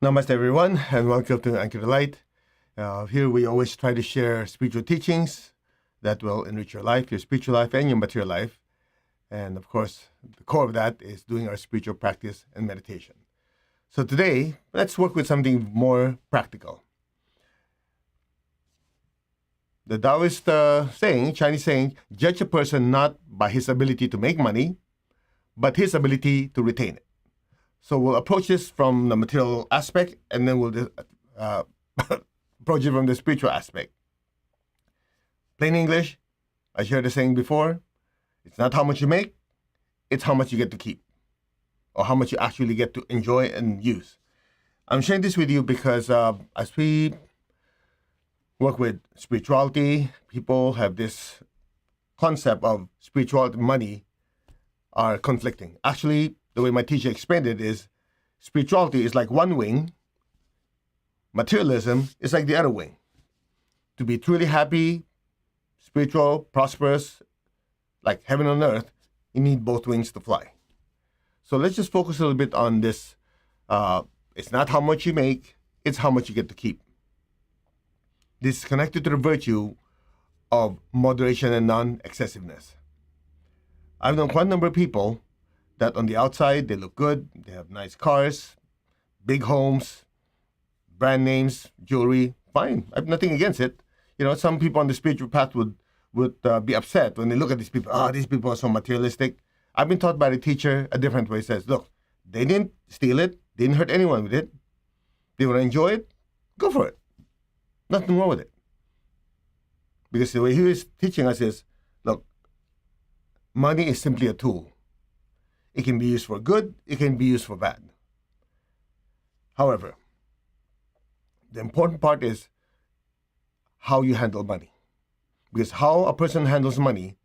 Namaste, everyone, and welcome to Anchor the Light. Here we always try to share spiritual teachings that will enrich your life, your spiritual life, and your material life. And of course, the core of that is doing our spiritual practice and meditation. So today, let's work with something more practical. The Taoist Chinese saying, judge a person not by his ability to make money, but his ability to retain it. So we'll approach this from the material aspect, and then we'll approach it from the spiritual aspect. Plain English, I shared the saying before, it's not how much you make, it's how much you get to keep, or how much you actually get to enjoy and use. I'm sharing this with you because as we work with spirituality, people have this concept of spirituality and money are conflicting. Actually, the way my teacher explained it is spirituality is like one wing, materialism is like the other wing. To be truly happy, spiritual, prosperous, like heaven on earth, you need both wings to fly. So let's just focus a little bit on this. It's not how much you make, it's how much you get to keep. This is connected to the virtue of moderation and non-excessiveness. I've known quite a number of people that on the outside, they look good, they have nice cars, big homes, brand names, jewelry, fine. I have nothing against it. You know, some people on the spiritual path would be upset when they look at these people. These people are so materialistic. I've been taught by the teacher a different way. It says, look, they didn't steal it, they didn't hurt anyone with it. They want to enjoy it, go for it. Nothing wrong with it. Because the way he is teaching us is, look, money is simply a tool. It can be used for good, it can be used for bad. However, the important part is how you handle money. Because how a person handles money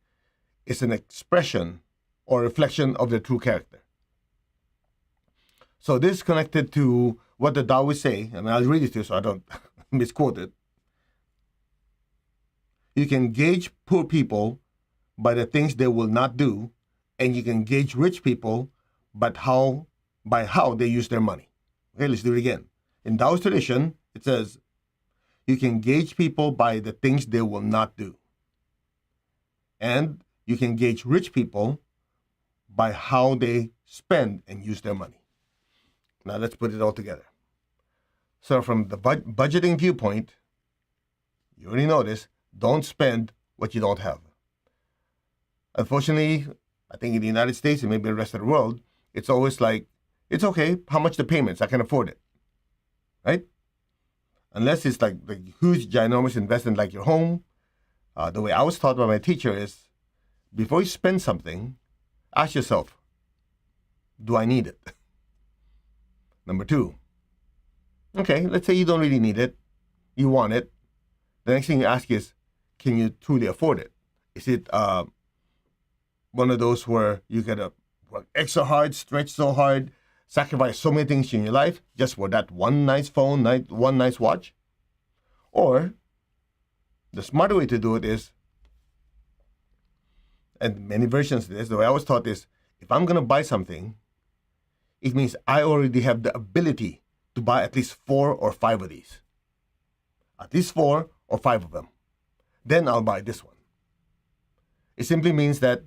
is an expression or reflection of their true character. So this is connected to what the Taoists say, and I'll read it to you so I don't misquote it. You can gauge poor people by the things they will not do, and you can gauge rich people by how they use their money. Okay, let's do it again. In Taoist tradition, it says, you can gauge people by the things they will not do. And you can gauge rich people by how they spend and use their money. Now let's put it all together. So from the budgeting viewpoint, you already know this, don't spend what you don't have. Unfortunately, I think in the United States and maybe the rest of the world, it's always like, it's okay, how much the payments, I can afford it, right? Unless it's like the huge, ginormous investment like your home. The way I was taught by my teacher is, before you spend something, ask yourself, do I need it? Number two, okay, let's say you don't really need it, you want it. The next thing you ask is, can you truly afford it? Is it one of those where you gotta work extra hard, stretch so hard, sacrifice so many things in your life just for that one nice phone, one nice watch? Or the smarter way to do it is, and many versions of this, the way I was taught is, if I'm gonna buy something, it means I already have the ability to buy at least 4 or 5 of these. At least 4 or 5 of them. Then I'll buy this one. It simply means that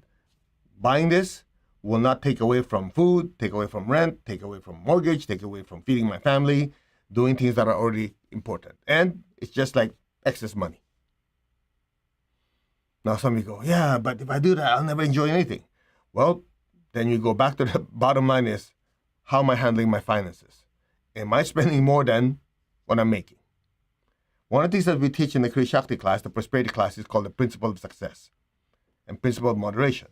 buying this will not take away from food, take away from rent, take away from mortgage, take away from feeding my family, doing things that are already important. And it's just like excess money. Now some of you go, yeah, but if I do that, I'll never enjoy anything. Well, then you go back to the bottom line is, how am I handling my finances? Am I spending more than what I'm making? One of the things that we teach in the Kriya Shakti class, the prosperity class, is called the principle of success and principle of moderation.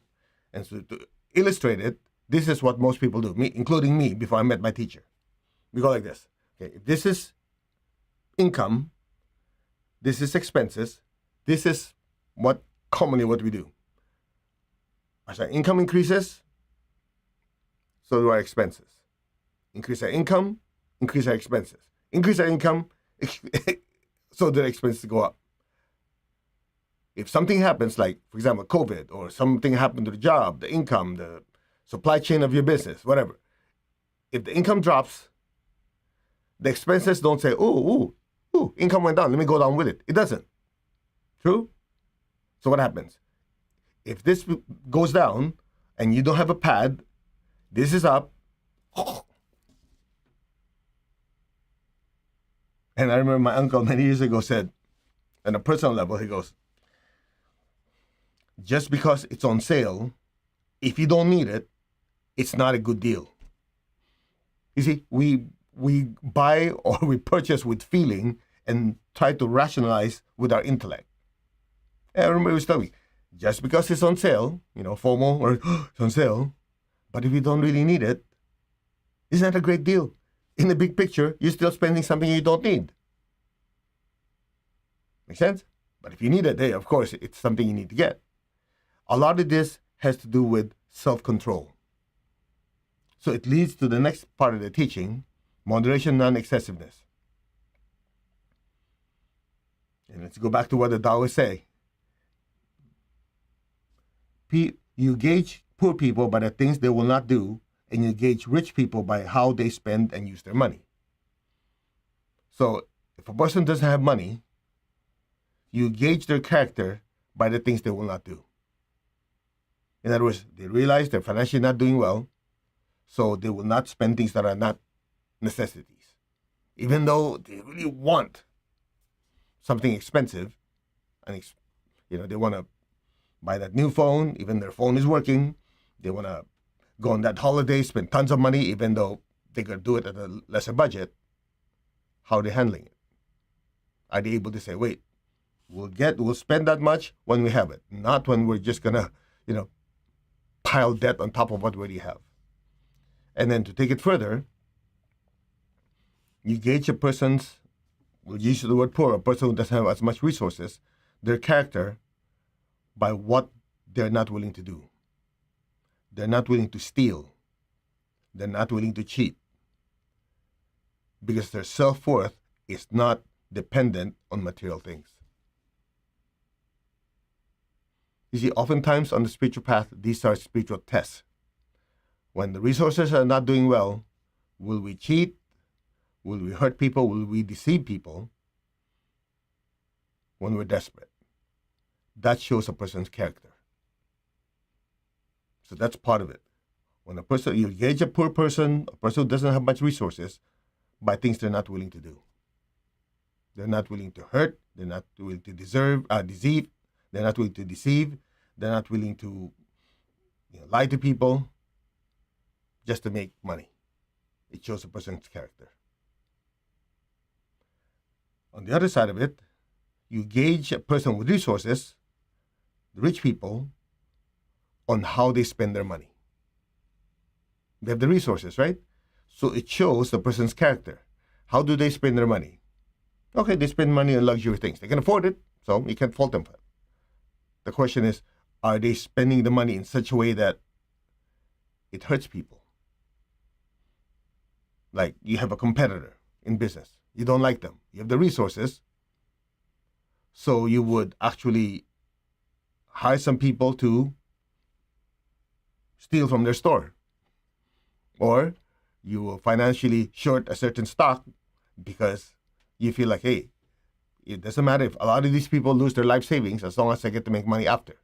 And so to illustrate it, this is what most people do, me, including me, before I met my teacher. We go like this. Okay, if this is income, this is expenses, this is commonly what we do. As our income increases, so do our expenses. Increase our income, increase our expenses. Increase our income, so the expenses go up. If something happens, like, for example, COVID, or something happened to the job, the income, the supply chain of your business, whatever, if the income drops, The expenses don't say, income went down, let me go down with it. It doesn't. True? So what happens? If this goes down and you don't have a pad, this is up. And I remember my uncle many years ago said, on a personal level, he goes, just because it's on sale, if you don't need it, it's not a good deal. You see, we buy or we purchase with feeling and try to rationalize with our intellect. And I remember he was telling me, just because it's on sale, FOMO, or it's on sale, but if you don't really need it, isn't that a great deal? In the big picture, you're still spending something you don't need. Make sense? But if you need it, hey, of course, it's something you need to get. A lot of this has to do with self-control. So it leads to the next part of the teaching, moderation, non-excessiveness. And let's go back to what the Taoists say. You gauge poor people by the things they will not do, and you gauge rich people by how they spend and use their money. So if a person doesn't have money, you gauge their character by the things they will not do. In other words, they realize they're financially not doing well, so they will not spend things that are not necessities. Even though they really want something expensive, and they want to buy that new phone, even their phone is working. They want to go on that holiday, spend tons of money, even though they could do it at a lesser budget. How are they handling it? Are they able to say, wait, we'll spend that much when we have it, not when we're just gonna, pile debt on top of what we already have. And then to take it further, you gauge a person's, we'll use the word poor, a person who doesn't have as much resources, their character by what they're not willing to do. They're not willing to steal. They're not willing to cheat. Because their self-worth is not dependent on material things. You see, oftentimes on the spiritual path, these are spiritual tests. When the resources are not doing well, will we cheat? Will we hurt people? Will we deceive people? When we're desperate. That shows a person's character. So that's part of it. When you gauge a poor person, a person who doesn't have much resources, by things they're not willing to do. They're not willing to hurt. They're not willing to deceive. They're not willing to deceive. They're not willing to lie to people just to make money. It shows a person's character. On the other side of it, you gauge a person with resources, the rich people, on how they spend their money. They have the resources, right? So it shows the person's character. How do they spend their money? Okay, they spend money on luxury things. They can afford it, so you can't fault them for it. The question is, are they spending the money in such a way that it hurts people? Like you have a competitor in business. You don't like them. You have the resources. So you would actually hire some people to steal from their store. Or you will financially short a certain stock because you feel like, hey, it doesn't matter if a lot of these people lose their life savings as long as I get to make money after.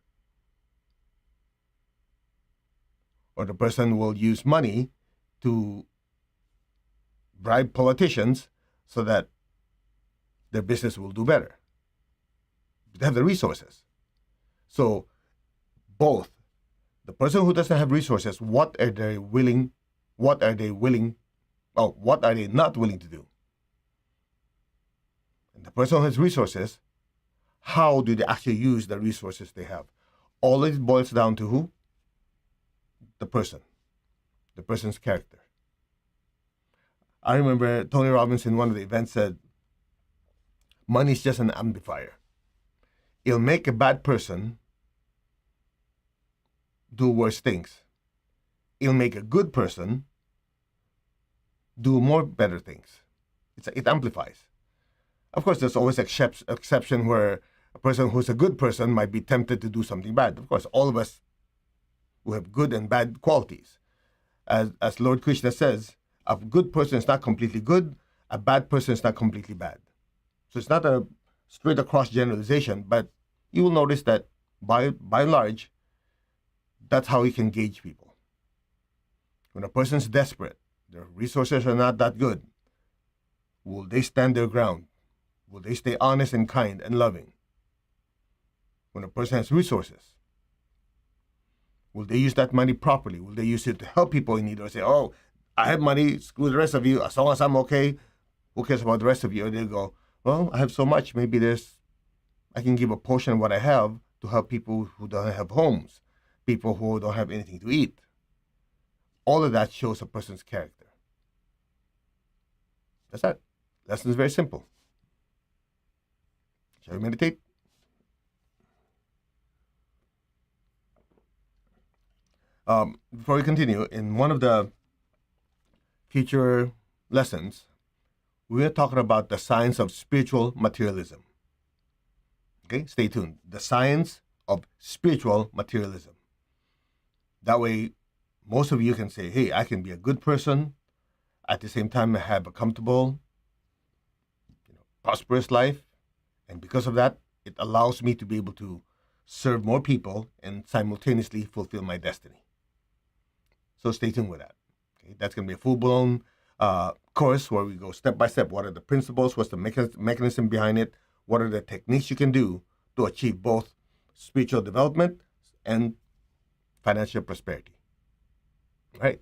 Or the person will use money to bribe politicians so that their business will do better. They have the resources. So both, the person who doesn't have resources, what are they not willing to do? And the person who has resources, how do they actually use the resources they have? All it boils down to who? The person's character. I remember Tony Robbins in one of the events said, money is just an amplifier. It'll make a bad person do worse things. It'll make a good person do more better things. It amplifies. Of course, there's always exception where a person who's a good person might be tempted to do something bad. Of course, all of us who have good and bad qualities. As Lord Krishna says, a good person is not completely good. a bad person is not completely bad. So it's not a straight across generalization, but you will notice that by and large, that's how you can gauge people. When a person's desperate, their resources are not that good, will they stand their ground? Will they stay honest and kind and loving? When a person has resources, will they use that money properly? Will they use it to help people in need, or say, oh, I have money, screw the rest of you, as long as I'm okay, who cares about the rest of you? Or they'll go, well, I have so much, maybe I can give a portion of what I have to help people who don't have homes, people who don't have anything to eat. All of that shows a person's character. That's that. Lesson is very simple. Shall we meditate? Before we continue, in one of the future lessons, we're talking about the science of spiritual materialism. Okay, stay tuned. The science of spiritual materialism. That way, most of you can say, hey, I can be a good person, at the same time have a comfortable, prosperous life. And because of that, it allows me to be able to serve more people and simultaneously fulfill my destiny. So stay tuned with that. Okay? That's going to be a full-blown course where we go step by step. What are the principles? What's the mechanism behind it? What are the techniques you can do to achieve both spiritual development and financial prosperity? All right.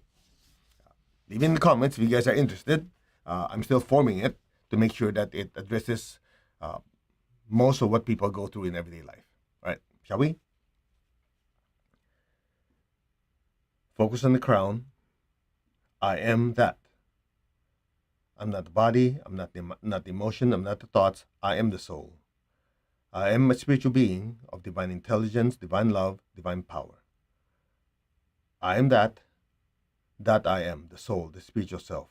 Leave in the comments if you guys are interested. I'm still forming it to make sure that it addresses most of what people go through in everyday life. All right, shall we? Focus on the crown. I am that. I'm not the body. I'm not the emotion. I'm not the thoughts. I am the soul. I am a spiritual being of divine intelligence, divine love, divine power. I am that. That I am, the soul, the spiritual self.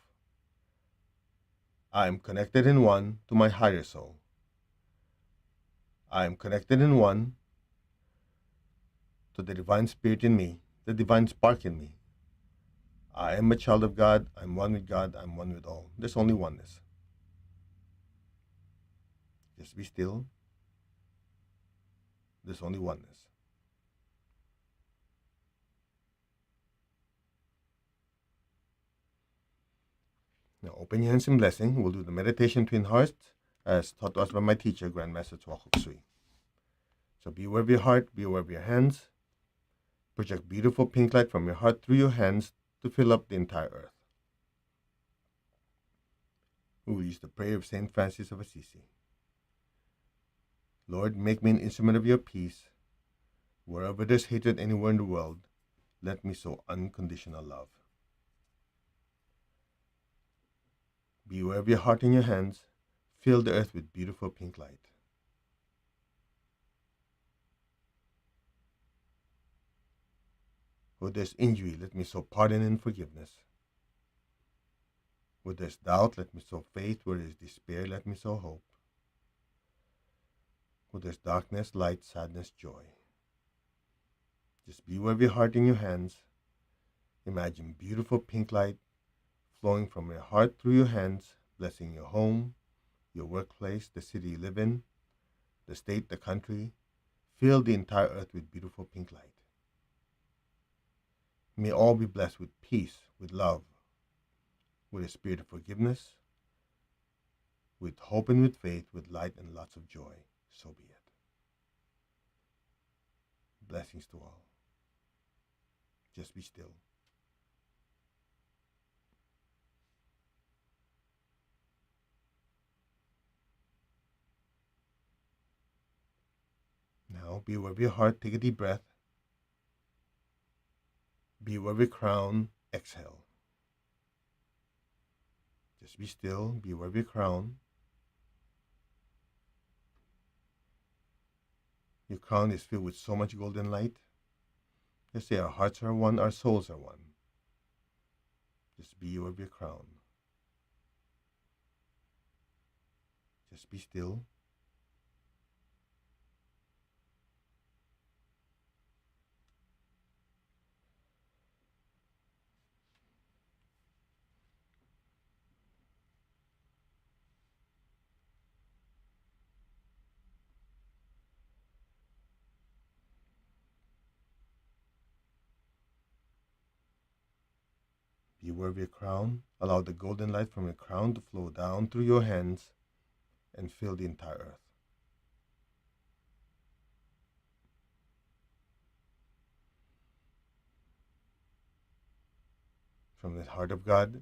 I am connected in one to my higher soul. I am connected in one to the divine spirit in me, the divine spark in me. I am a child of God. I'm one with God. I'm one with all. There's only oneness. Just be still. There's only oneness. Now open your hands in blessing. We'll do the meditation twin hearts as taught to us by my teacher, Grandmaster Tuo Kok Sui. So be aware of your heart, be aware of your hands. Project beautiful pink light from your heart through your hands to fill up the entire earth. We will use the prayer of St. Francis of Assisi. Lord, make me an instrument of your peace. Wherever there's hatred anywhere in the world, let me sow unconditional love. Be aware of your heart and your hands. Fill the earth with beautiful pink light. Where there's injury, let me sow pardon and forgiveness. Where there's doubt, let me sow faith. Where there's despair, let me sow hope. Where there's darkness, light, sadness, joy. Just be aware of your heart and your hands. Imagine beautiful pink light flowing from your heart through your hands, blessing your home, your workplace, the city you live in, the state, the country. Fill the entire earth with beautiful pink light. May all be blessed with peace, with love, with a spirit of forgiveness, with hope and with faith, with light and lots of joy. So be it. Blessings to all. Just be still. Now, be aware of your heart. Take a deep breath. Be aware of your crown. Exhale. Just be still. Be aware of your crown. Your crown is filled with so much golden light. Just say our hearts are one, our souls are one. Just be aware of your crown. Just be still. Be aware of your crown. Allow the golden light from your crown to flow down through your hands and fill the entire earth. From the heart of God,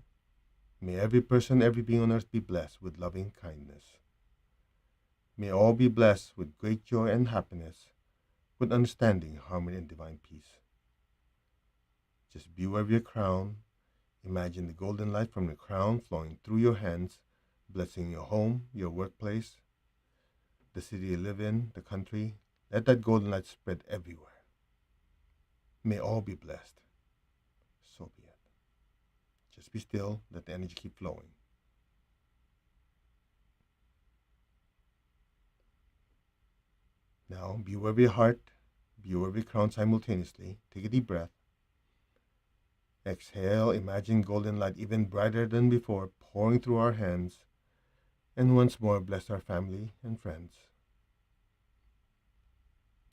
may every person, every being on earth be blessed with loving kindness. May all be blessed with great joy and happiness, with understanding, harmony, and divine peace. Just be aware of your crown. Imagine the golden light from the crown flowing through your hands, blessing your home, your workplace, the city you live in, the country. Let that golden light spread everywhere. May all be blessed. So be it. Just be still. Let the energy keep flowing. Now, be aware of your heart. Be aware of your crown simultaneously. Take a deep breath. Exhale. Imagine golden light even brighter than before pouring through our hands. And once more, bless our family and friends,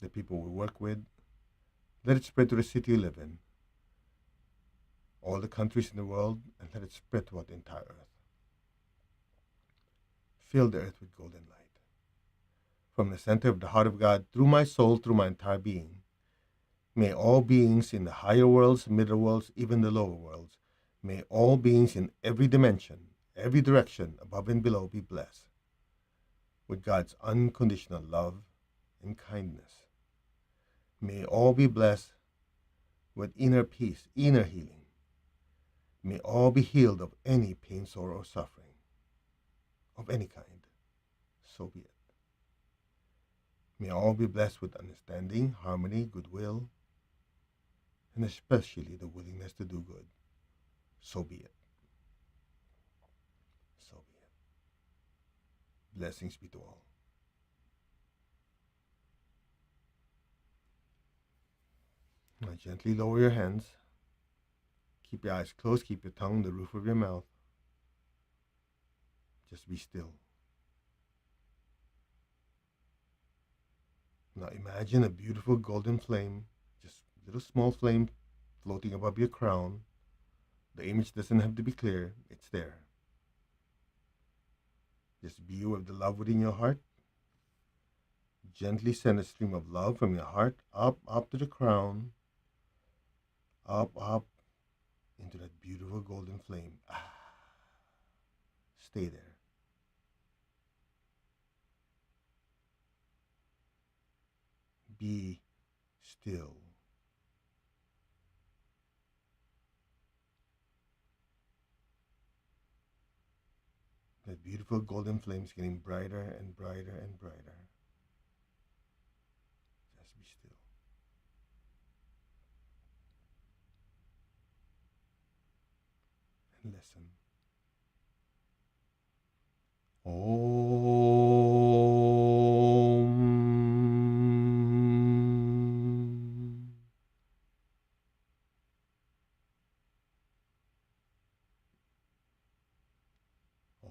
the people we work with. Let it spread to the city you live in, all the countries in the world, and let it spread throughout the entire earth. Fill the earth with golden light. From the center of the heart of God, through my soul, through my entire being, may all beings in the higher worlds, middle worlds, even the lower worlds, may all beings in every dimension, every direction, above and below, be blessed with God's unconditional love and kindness. May all be blessed with inner peace, inner healing. May all be healed of any pain, sorrow, or suffering of any kind. So be it. May all be blessed with understanding, harmony, goodwill, and especially the willingness to do good. So be it. So be it. Blessings be to all. Now gently lower your hands. Keep your eyes closed. Keep your tongue on the roof of your mouth. Just be still. Now imagine a beautiful golden flame, just a little small flame floating above your crown. The image doesn't have to be clear. It's there. Just be aware of the love within your heart. Gently send a stream of love from your heart up to the crown, up, into that beautiful golden flame. Stay there. Be still. That beautiful golden flame is getting brighter and brighter and brighter. Just be still. And listen. Om.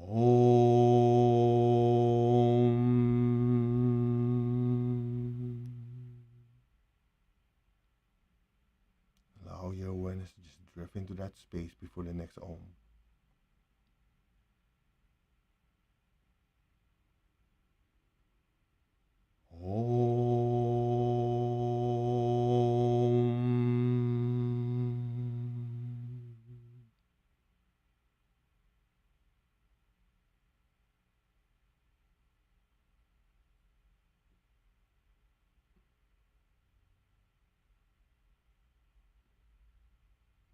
Om. Allow your awareness to just drift into that space before the next Om.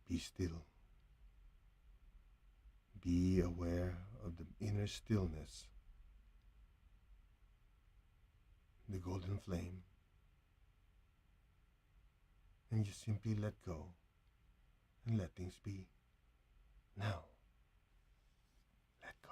Be still. Be aware of the inner stillness, the golden flame, and just simply let go and let things be. Now, let go.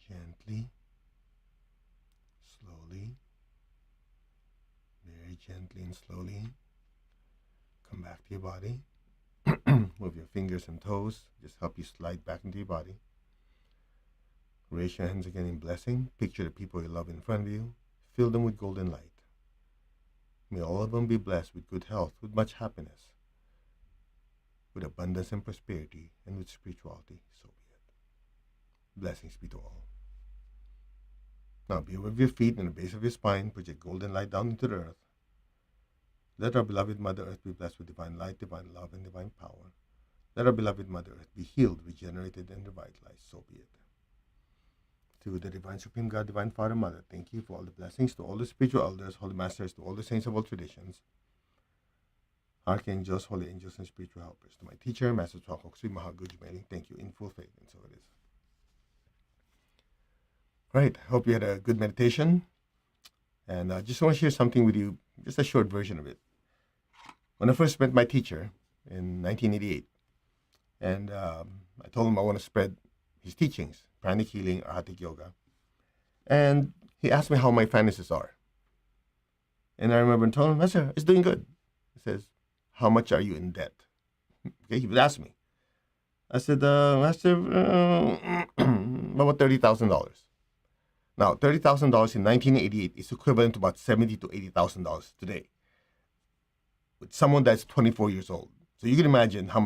Gently, slowly, very gently and slowly. Come back to your body. Move your fingers and toes. Just help you slide back into your body. Raise your hands again in blessing. Picture the people you love in front of you. Fill them with golden light. May all of them be blessed with good health, with much happiness, with abundance and prosperity, and with spirituality. So be it. Blessings be to all. Now be aware of your feet and the base of your spine. Put your golden light down into the earth. Let our beloved Mother Earth be blessed with divine light, divine love, and divine power. Let our beloved Mother Earth be healed, regenerated, and revitalized. So be it. To the Divine Supreme God, Divine Father, Mother, thank you for all the blessings, to all the spiritual elders, holy masters, to all the saints of all traditions, archangels, holy angels, and spiritual helpers. To my teacher, Master Chokok Sri Mahaguji Mailing, thank you in full faith, and so it is. Right, hope you had a good meditation. And I just want to share something with you, just a short version of it. When I first met my teacher in 1988, and I told him I want to spread his teachings, pranic healing, arhatic yoga. And he asked me how my finances are. And I remember telling him, Master, it's doing good. He says, how much are you in debt? Okay, he would ask me. I said, Master, about $30,000. Now, $30,000 in 1988 is equivalent to about $70,000 to $80,000 today, with someone that's 24 years old. So you can imagine how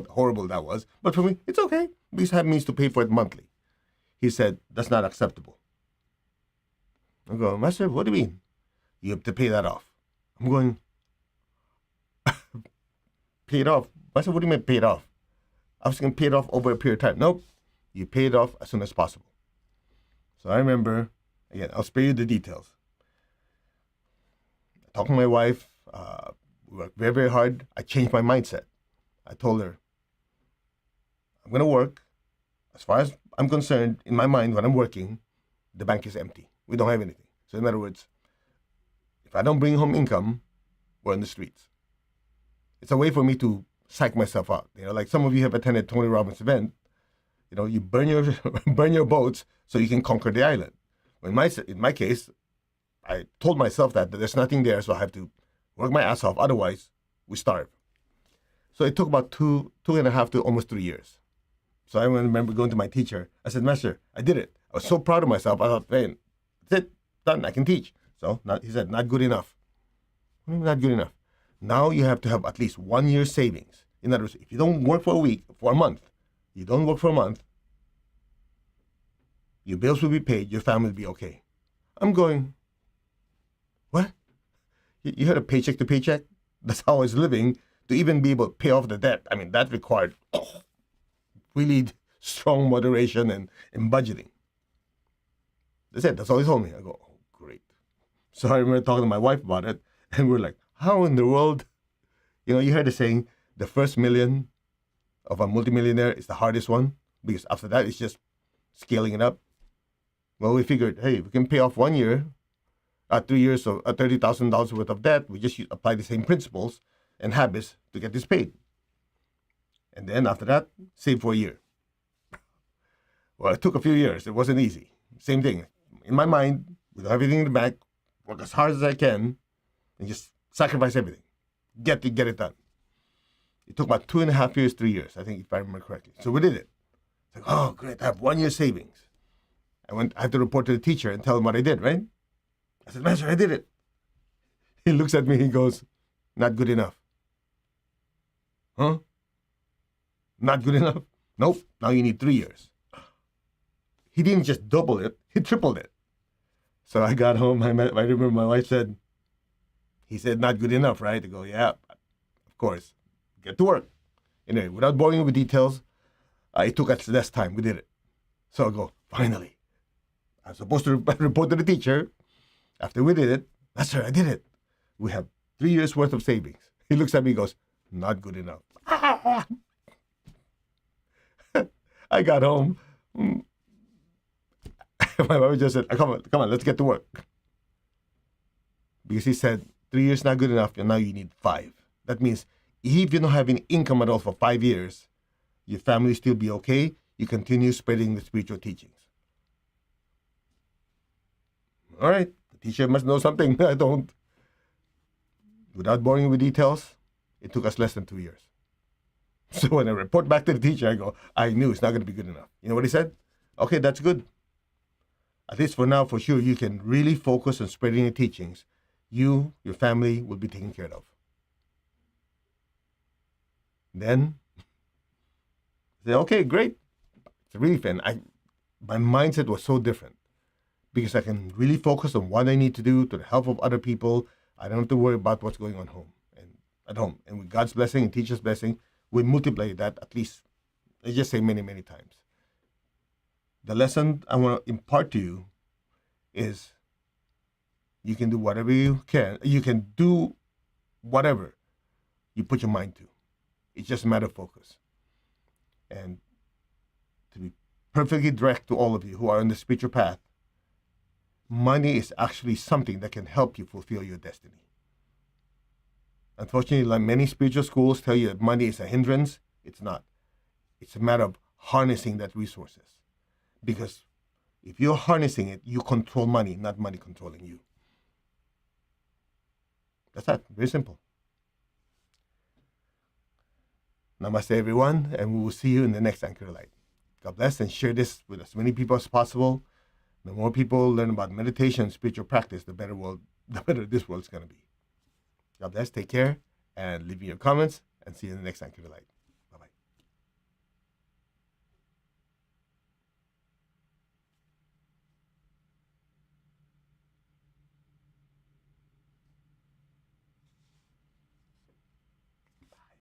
horrible that was. But for me, it's okay, because I have means to pay for it monthly. He said, that's not acceptable. I go, Master, what do you mean? You have to pay that off. I'm going, pay it off? Master, what do you mean pay it off? I was going to pay it off over a period of time. Nope, you pay it off as soon as possible. So I remember, again, I'll spare you the details. I talked to my wife. We worked very, very hard. I changed my mindset. I told her, I'm going to work. As far as I'm concerned, in my mind, when I'm working, the bank is empty. We don't have anything. So in other words, if I don't bring home income, we're in the streets. It's a way for me to psych myself out. You know, like some of you have attended Tony Robbins' event. You know, you burn your boats so you can conquer the island. In my case, I told myself that there's nothing there, so I have to work my ass off. Otherwise, we starve. So it took about 2.5 to almost 3 years. So I remember going to my teacher. I said, Master, I did it. I was so proud of myself. I thought, man, that's it, done. I can teach. So he said, not good enough. What do you mean not good enough? Now you have to have at least 1 year savings. In other words, if you don't work for a week, for a month, you don't work for a month, your bills will be paid, your family will be okay. I'm going, what? You heard of paycheck to paycheck? That's how I was living to even be able to pay off the debt. I mean, that required really strong moderation and budgeting. That's it. That's all he told me. I go, oh, great. So I remember talking to my wife about it, and we're like, how in the world? You know, you heard the saying, the first million of a multimillionaire is the hardest one, because after that, it's just scaling it up. Well, we figured, hey, we can pay off 1 year, 3 years of $30,000 worth of debt. We just apply the same principles and habits to get this paid. And then after that, save for a year. Well, it took a few years. It wasn't easy. Same thing. In my mind, with everything in the bank, work as hard as I can, and just sacrifice everything. Get it done. It took about 2.5 years, 3 years, I think, if I remember correctly. So we did it. It's like, oh, great, I have 1 year savings. I had to report to the teacher and tell him what I did, right? I said, Master, I did it. He looks at me, he goes, not good enough. Huh? Not good enough? Nope, now you need 3 years. He didn't just double it, he tripled it. So I got home, I remember my wife said, he said, not good enough, right? I go, yeah, of course. Get to work. Anyway, without boring you with details, it took us less time. We did it. So I go, finally. I'm supposed to report to the teacher. After we did it, Master, I did it. We have 3 years worth of savings. He looks at me and goes, not good enough. I got home. My wife just said, come on, let's get to work. Because he said, 3 years not good enough, and now you need 5. That means if you don't have any income at all for 5 years, your family still be okay. You continue spreading the spiritual teachings. All right, the teacher must know something I don't. Without boring you with details, it took us less than 2 years. So when I report back to the teacher, I go, I knew it's not going to be good enough. You know what he said? Okay, that's good. At least for now, for sure, you can really focus on spreading the teachings. You, your family will be taken care of. Then, I said, okay, great. It's a relief. And my mindset was so different because I can really focus on what I need to do to the help of other people. I don't have to worry about what's going on at home. And with God's blessing and teacher's blessing, we multiply that at least, let's just say many, many times. The lesson I want to impart to you is you can do whatever you can. You can do whatever you put your mind to. It's just a matter of focus. And to be perfectly direct to all of you who are on the spiritual path, money is actually something that can help you fulfill your destiny. Unfortunately, like many spiritual schools tell you that money is a hindrance, it's not. It's a matter of harnessing that resources. Because if you're harnessing it, you control money, not money controlling you. That's that. Very simple. Namaste, everyone, and we will see you in the next Anchor Light. God bless, and share this with as many people as possible. The more people learn about meditation and spiritual practice, the better this world's going to be. God bless, take care, and leave me your comments, and see you in the next Anchor Light.